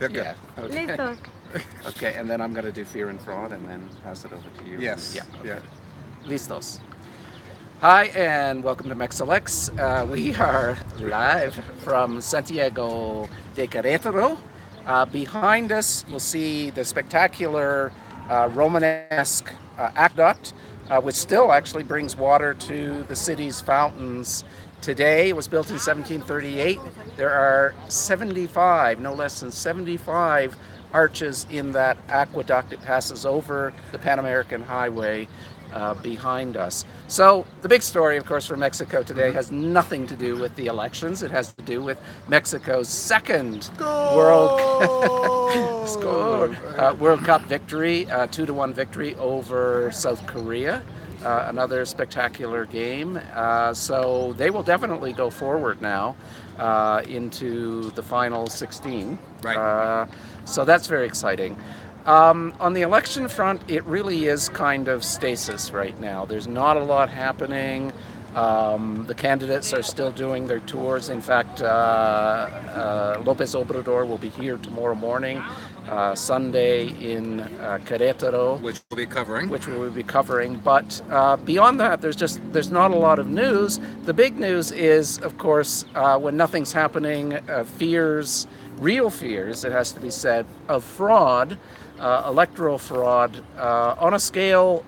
Okay. Yeah. Okay. Listo. Okay, and then I'm going to do fear and fraud and then pass it over to you. Yes. Yeah. Yeah. Okay. Listos. Hi, and welcome to MexElects. We are live from Santiago de Querétaro. Behind us, you'll see the spectacular Romanesque aqueduct, which still actually brings water to the city's fountains today. It was built in 1738. There are 75, no less than 75 arches in that aqueduct. It passes over the Pan American Highway behind us. So the big story, of course, for Mexico today has nothing to do with the elections. It has to do with Mexico's second World Go! World Cup victory, 2-1 victory over South Korea. Another spectacular game. So they will definitely go forward now into the final 16. Right. So that's very exciting. On the election front, it really is kind of stasis right now. There's not a lot happening. The candidates are still doing their tours. In fact, Lopez Obrador will be here tomorrow morning, Sunday in Querétaro, Which we'll be covering. which we will be covering. But beyond that, there's not a lot of news. The big news is, of course, when nothing's happening, real fears, it has to be said, of fraud, electoral fraud, on a scale,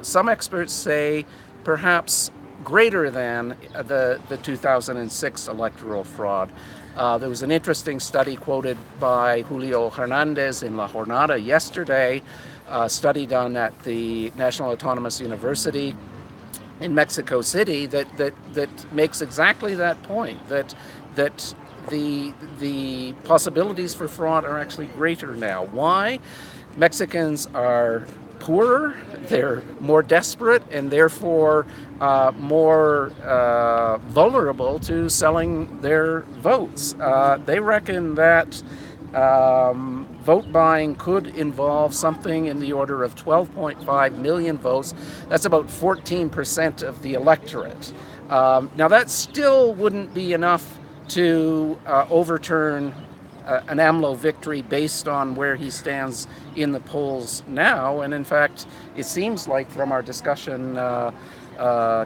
some experts say, perhaps greater than the 2006 electoral fraud. There was an interesting study quoted by Julio Hernandez in La Jornada yesterday, a study done at the National Autonomous University in Mexico City that makes exactly that point, that the possibilities for fraud are actually greater now. Why? Mexicans are poorer, they're more desperate, and therefore more vulnerable to selling their votes. They reckon that vote buying could involve something in the order of 12.5 million votes. That's about 14% of the electorate. Now, that still wouldn't be enough to overturn an AMLO victory based on where he stands in the polls now. And in fact, it seems like from our discussion a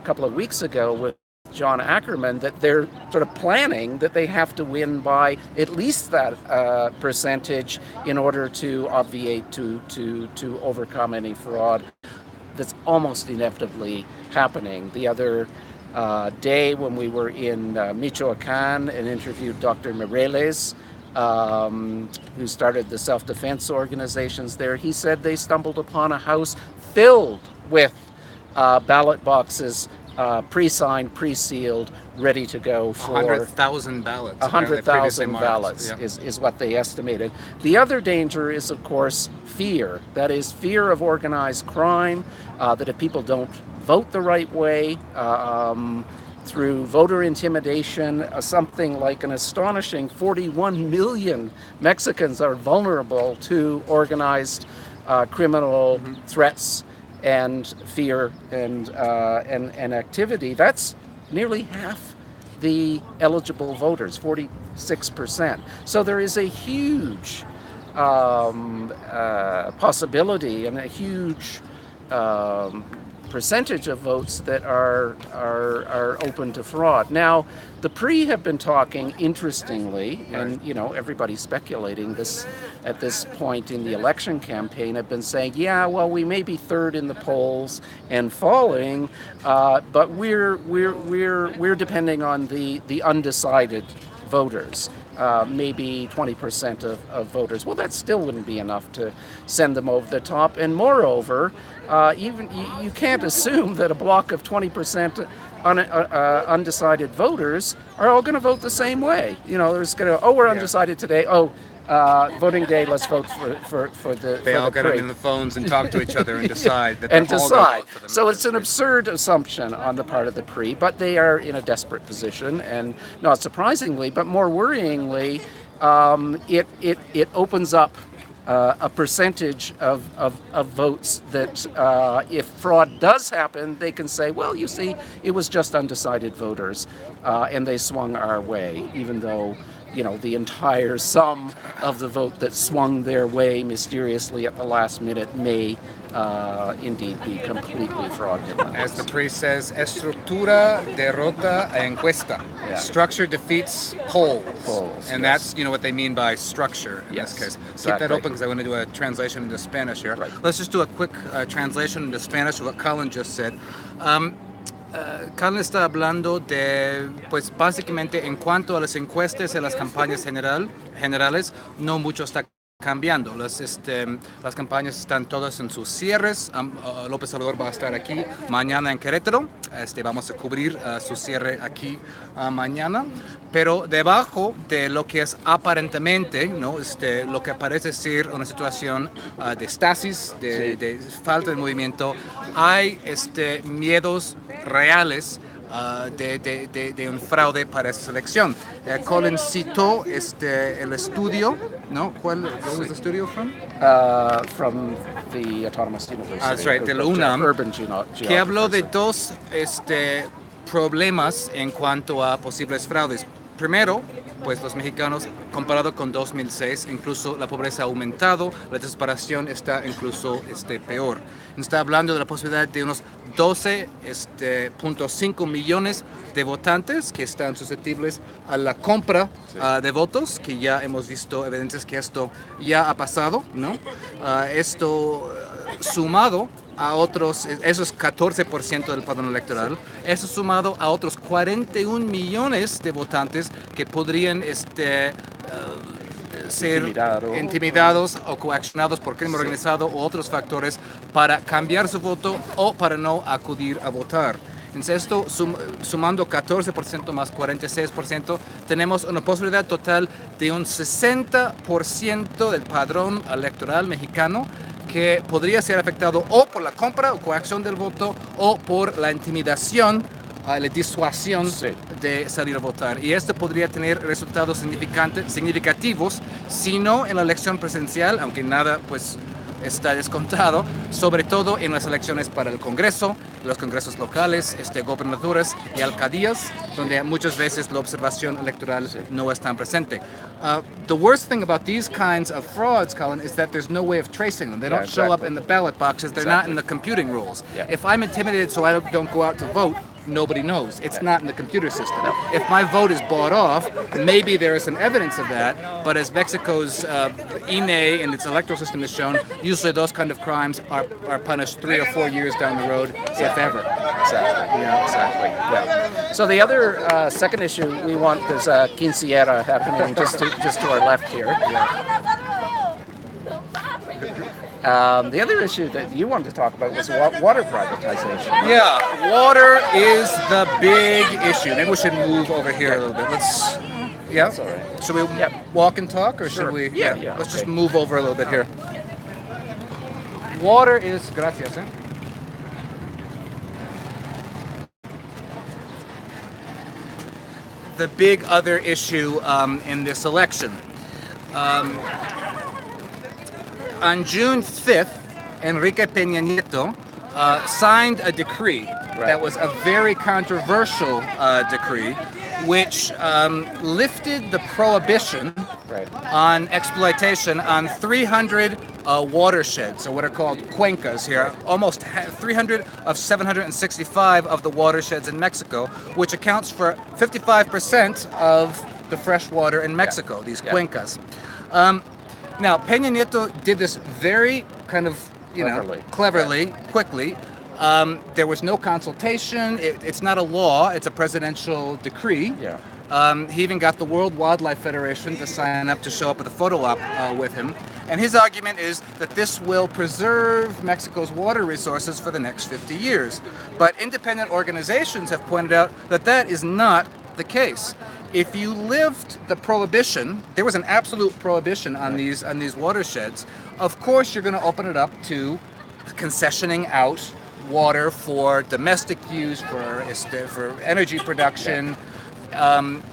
couple of weeks ago with John Ackerman that they're sort of planning that they have to win by at least that percentage in order to obviate, to overcome any fraud that's almost inevitably happening. The other day when we were in Michoacan and interviewed Dr. Mireles, who started the self-defense organizations there, he said they stumbled upon a house filled with ballot boxes, pre-signed, pre-sealed, ready to go for 100,000 ballots. 100,000 ballots Yeah. is what they estimated. The other danger is, of course, fear. That is fear of organized crime, that if people don't vote the right way, through voter intimidation, something like an astonishing 41 million Mexicans are vulnerable to organized criminal threats and fear and activity. That's nearly half the eligible voters, 46%. So there is a huge possibility and a huge percentage of votes that are open to fraud. Now, the PRI have been talking, interestingly, and everybody's speculating this at this point in the election campaign, have been saying, yeah, well, we may be third in the polls and falling, but we're depending on the undecided voters. Maybe 20% of voters. Well, that still wouldn't be enough to send them over the top. And moreover, even you can't assume that a block of 20% undecided voters are all going to vote the same way. There's going to, we're undecided today. Voting day, let's vote for the They for all the get PRI. on the phones and talk to each other and decide that And they're all gonna decide. vote for them. So it's an absurd assumption on the part of the PRI, but they are in a desperate position, and not surprisingly, but more worryingly, it opens up a percentage of votes that if fraud does happen, they can say, well, you see, it was just undecided voters, and they swung our way, even though the entire sum of the vote that swung their way mysteriously at the last minute may indeed be completely fraudulent. As the priest says, estructura derrota a encuesta. Yeah. Structure defeats polls. yes. And that's, what they mean by structure in Yes, this case. Keep exactly. that open because I want to do a translation into Spanish here. Right. Let's just do a quick translation into Spanish of what Colin just said. Colin está hablando de, pues básicamente en cuanto a las encuestas y las campañas generales, no mucho está cambiando. Las campañas están todas en sus cierres. López Obrador va a estar aquí mañana en Querétaro. Vamos a cubrir su cierre aquí mañana. Pero debajo de lo que es aparentemente, lo que parece ser una situación de estasis, de falta de movimiento, hay miedos reales de un fraude para esa elección. Colin citó el estudio, ¿no? ¿Cuál was the studio from? From the Autonomous University. That's right, de la UNAM, Urban que habló de dos problemas en cuanto a posibles fraudes. Primero, pues los mexicanos, comparado con 2006, incluso la pobreza ha aumentado, la desesperación está incluso peor. Está hablando de la posibilidad de unos 12.5 millones de votantes que están susceptibles a la compra de votos, que ya hemos visto evidencias que esto ya ha pasado, ¿no? Esto sumado a otros, eso es 14% del padrón electoral, eso sumado a otros 41 millones de votantes que podrían ser intimidados o coaccionados por crimen organizado o otros factores para cambiar su voto o para no acudir a votar. Entonces esto, sumando 14% más 46%, tenemos una posibilidad total de un 60% del padrón electoral mexicano que podría ser afectado o por la compra o coacción del voto o por la intimidación, la disuasión de salir a votar. Y esto podría tener resultados significativos, si no en la elección presidencial, aunque nada pues está descontado, sobre todo en las elecciones para el Congreso, los congresos locales, gobernaturas y alcaldías, donde muchas veces la observación electoral no es tan presente. The worst thing about these kinds of frauds, Colin, is that there's no way of tracing them. They don't show up in the ballot boxes. They're not in the computing rules. Yeah. If I'm intimidated so I don't go out to vote, nobody knows. It's not in the computer system. If my vote is bought off, maybe there is some evidence of that, but as Mexico's INE and its electoral system has shown, usually those kind of crimes are punished 3 or 4 years down the road, if ever. Exactly. Yeah, exactly. Yeah. So the other second issue we want, there's a quinceañera happening just to our left here. The other issue that you wanted to talk about was water privatization. Yeah, water is the big issue. Maybe we should move over here a little bit. Let's. Yeah. That's all right. Should we walk and talk, or Sure. should we? Yeah, Let's okay. just move over a little bit here. Water is. Gracias. The big other issue in this election. On June 5th, Enrique Peña Nieto signed a decree that was a very controversial decree, which lifted the prohibition on exploitation on 300 watersheds, or what are called cuencas here, almost 300 of 765 of the watersheds in Mexico, which accounts for 55% of the fresh water in Mexico, these cuencas. Now, Peña Nieto did this very kind of, cleverly, quickly. There was no consultation. It's not a law. It's a presidential decree. Yeah. He even got the World Wildlife Federation to sign up to show up with a photo op with him. And his argument is that this will preserve Mexico's water resources for the next 50 years. But independent organizations have pointed out that that is not the case. If you lift the prohibition, there was an absolute prohibition on these watersheds. Of course, you're going to open it up to concessioning out water for domestic use, for energy production,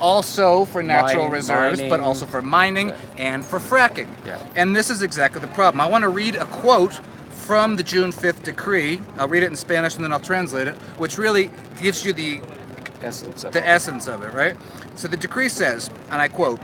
also for natural reserves, mining. but also for mining and for fracking. Yeah. And this is exactly the problem. I want to read a quote from the June 5th decree. I'll read it in Spanish and then I'll translate it, which really gives you the essence of it, right? So the decree says, and I quote,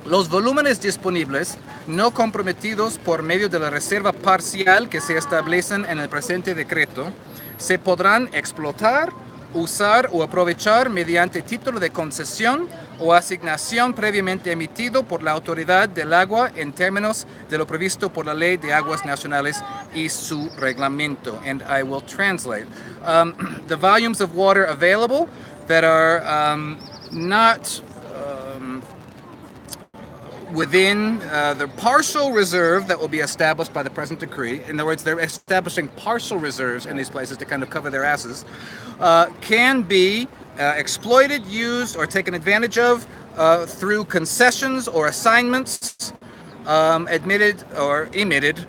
Los volúmenes disponibles no comprometidos por medio de la reserva parcial que se establecen en el presente decreto se podrán explotar, usar o aprovechar mediante título de concesión o asignación previamente emitido por la autoridad del agua en términos de lo previsto por la Ley de Aguas Nacionales y su reglamento. And I will translate. The volumes of water available that are not within the partial reserve that will be established by the present decree. In other words, they're establishing partial reserves in these places to kind of cover their asses, can be exploited, used, or taken advantage of through concessions or assignments admitted or emitted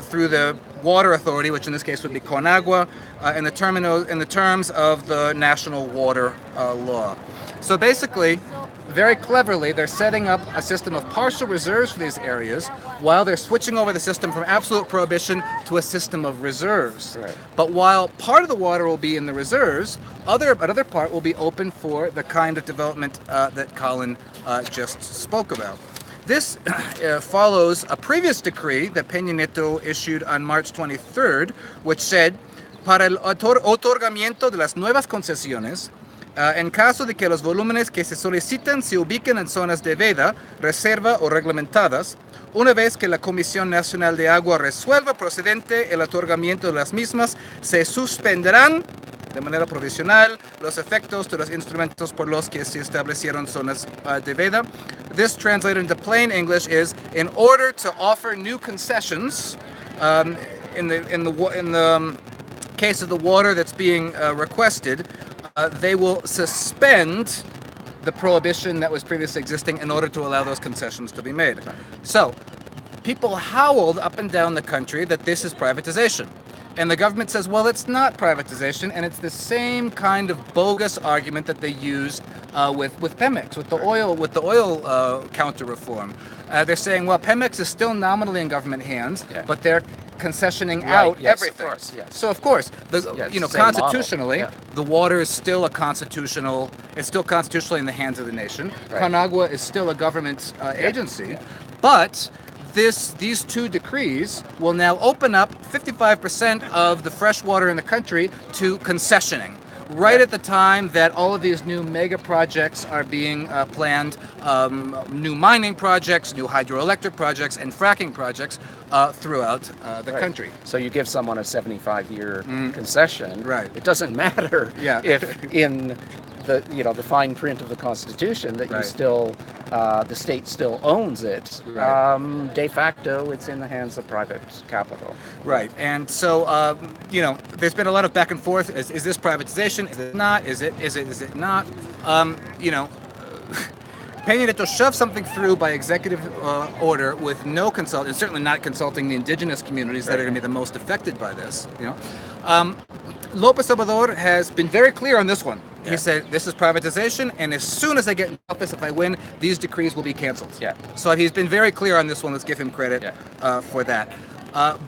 through the water authority, which in this case would be Conagua, in the terms of the national water law. So basically, very cleverly, they're setting up a system of partial reserves for these areas while they're switching over the system from absolute prohibition to a system of reserves. Right. But while part of the water will be in the reserves, another part will be open for the kind of development that Colin just spoke about. This follows a previous decree that Peña Nieto issued on March 23rd, which said, para el otorgamiento de las nuevas concesiones, en caso de que los volúmenes que se solicitan se ubiquen en zonas de veda, reserva o reglamentadas, una vez que la Comisión Nacional de Agua resuelva procedente el otorgamiento de las mismas, se suspenderán de manera provisional los efectos de los instrumentos por los que se establecieron zonas de veda. This translated into plain English is, in order to offer new concessions in the case of the water that's being requested, they will suspend the prohibition that was previously existing in order to allow those concessions to be made. So, people howled up and down the country that this is privatization. And the government says, well, it's not privatization, and it's the same kind of bogus argument that they used with Pemex, with the oil counter reform. They're saying, well, Pemex is still nominally in government hands, but they're concessioning out everything. Of course, yes. So of course, constitutionally, the water is still it's still constitutionally in the hands of the nation. Right. Conagua is still a government agency, but these two decrees will now open up 55% of the fresh water in the country to concessioning. Right at the time that all of these new mega projects are being planned, new mining projects, new hydroelectric projects, and fracking projects throughout the country. So you give someone a 75-year concession. Right. It doesn't matter if in the fine print of the Constitution that you still the state still owns it. Right. De facto, it's in the hands of private capital. Right, and so there's been a lot of back and forth. Is this privatization? Is it not? Is it not? Peña Nieto shoved something through by executive order with no consult, and certainly not consulting the indigenous communities that are going to be the most affected by this. López Obrador has been very clear on this one. He said, this is privatization, and as soon as I get in office, if I win, these decrees will be canceled. So he's been very clear on this one. Let's give him credit for that.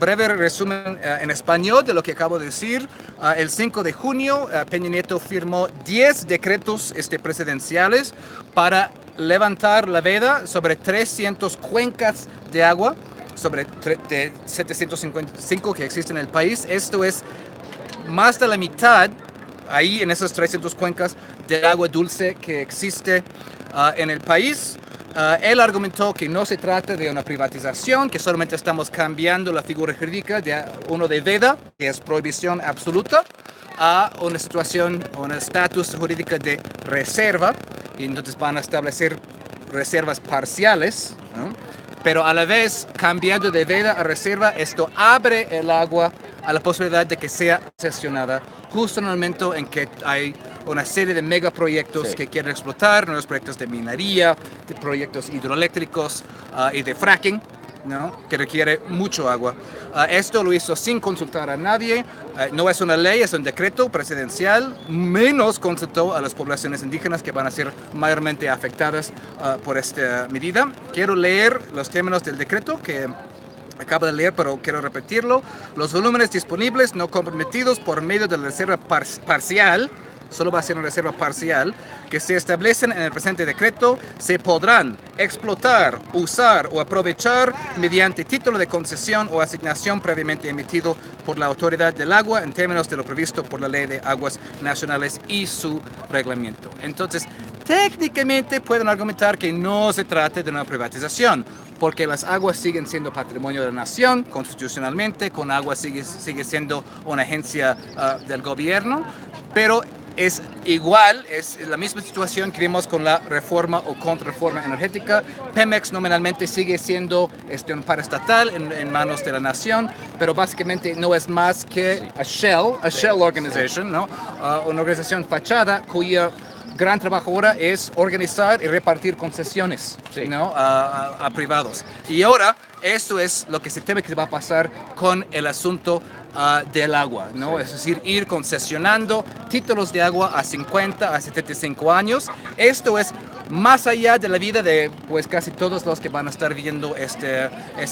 Breve resumen en español de lo que acabo de decir. El 5 de junio, Peña Nieto firmó 10 decretos presidenciales para levantar la veda sobre 300 cuencas de agua, sobre 755 que existen en el país. Esto es más de la mitad, ahí en esas 300 cuencas, de agua dulce que existe en el país. Él argumentó que no se trata de una privatización, que solamente estamos cambiando la figura jurídica de uno de veda, que es prohibición absoluta, a una situación, un estatus jurídico de reserva, y entonces van a establecer reservas parciales, ¿no? Pero a la vez, cambiando de veda a reserva, esto abre el agua a la posibilidad de que sea sesionada justo en el momento en que hay una serie de megaproyectos que quieren explotar, nuevos proyectos de minería, de proyectos hidroeléctricos y de fracking, ¿no? Que requiere mucho agua. Esto lo hizo sin consultar a nadie. No es una ley, es un decreto presidencial. Menos consultó a las poblaciones indígenas que van a ser mayormente afectadas por esta medida. Quiero leer los términos del decreto que acabo de leer, pero quiero repetirlo. Los volúmenes disponibles no comprometidos por medio de la reserva parcial solo va a ser una reserva parcial, que se establecen en el presente decreto, se podrán explotar, usar o aprovechar mediante título de concesión o asignación previamente emitido por la autoridad del agua en términos de lo previsto por la Ley de Aguas Nacionales y su reglamento. Entonces, técnicamente pueden argumentar que no se trate de una privatización, porque las aguas siguen siendo patrimonio de la nación constitucionalmente, con agua sigue siendo una agencia del gobierno, pero es igual, es la misma situación que vimos con la reforma o contrarreforma energética. Pemex nominalmente sigue siendo un paraestatal en manos de la nación, pero básicamente no es más que a shell organization, ¿no? Una organización fachada cuya gran trabajo ahora es organizar y repartir concesiones, ¿no? a privados. Y ahora esto es lo que se teme que va a pasar con el asunto del agua, ¿no? Es decir, ir concesionando títulos de agua a 50, a 75 años. Esto es más allá de la vida de pues casi todos los que van a estar viendo esta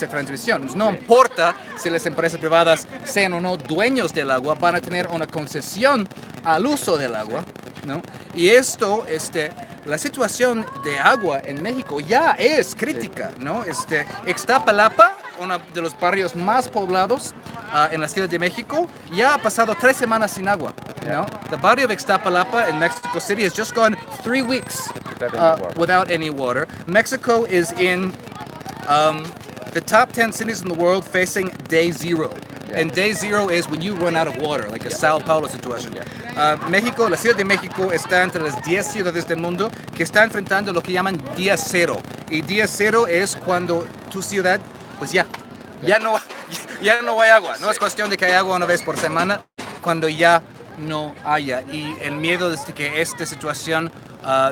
transmisión. No importa si las empresas privadas sean o no dueños del agua, van a tener una concesión al uso del agua, ¿no? Y esto, la situación de agua en México ya es crítica, ¿no? Ixtapalapa, uno de los barrios más poblados en la Ciudad de México, ya ha pasado 3 semanas sin agua, ¿no? The barrio de Ixtapalapa in Mexico City has just gone 3 weeks without any water. Mexico is in the top 10 cities in the world facing day zero. And day zero is when you run out of water, like a Sao Paulo situation. México, la Ciudad de México está entre las 10 ciudades del mundo que está enfrentando lo que llaman día cero. Y día cero es cuando tu ciudad, pues ya no hay agua. No es cuestión de que haya agua una vez por semana, cuando ya no haya. Y el miedo de que esta situación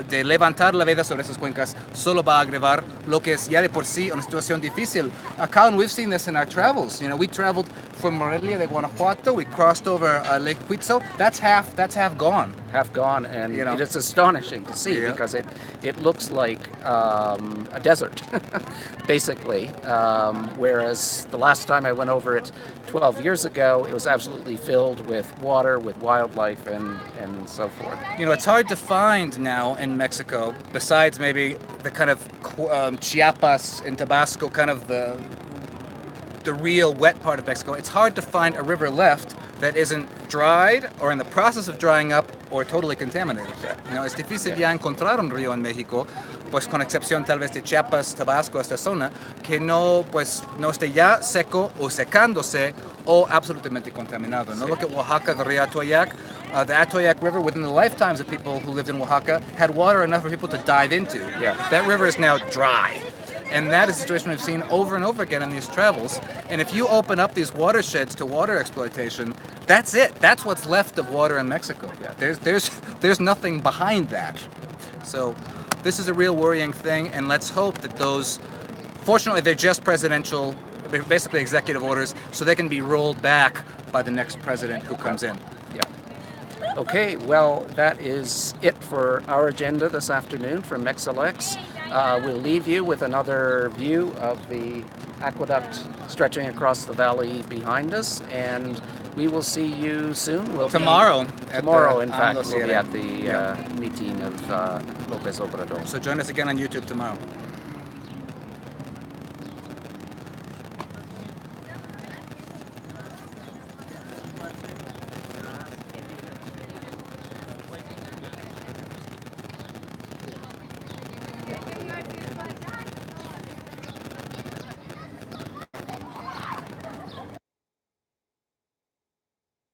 de levantar la veda sobre esas cuencas solo va a agravar lo que es ya de por sí una situación difícil. Colin, we've seen this in our travels. You know, we traveled from Morelia de Guanajuato. We crossed over Lake Huitzel. That's half gone. Half gone, and it is astonishing to see because it looks like a desert, basically. Whereas the last time I went over it 12 years ago, it was absolutely filled with water, with wildlife, and so forth. You know, it's hard to find now in Mexico, besides maybe the kind of Chiapas and Tabasco, kind of the real wet part of Mexico. It's hard to find a river left that isn't dried or in the process of drying up or totally contaminated. You know, es difícil ya encontrar un río en México, pues con excepción tal vez de Chiapas, Tabasco, esta zona, que no esté ya seco o secándose o absolutamente contaminado. No look at Oaxaca, the Rio Atoyac. The Atoyac River, within the lifetimes of people who lived in Oaxaca, had water enough for people to dive into. That river is now dry. And that is a situation we've seen over and over again in these travels. And if you open up these watersheds to water exploitation, that's it. That's what's left of water in Mexico. There's nothing behind that. So this is a real worrying thing, and let's hope that those, fortunately, they're just presidential, they're basically executive orders, so they can be rolled back by the next president who comes in. Okay, well, that is it for our agenda this afternoon from MexElects. We'll leave you with another view of the aqueduct stretching across the valley behind us, and we will see you soon. Tomorrow, in fact, we'll be at the meeting of López Obrador. So join us again on YouTube tomorrow.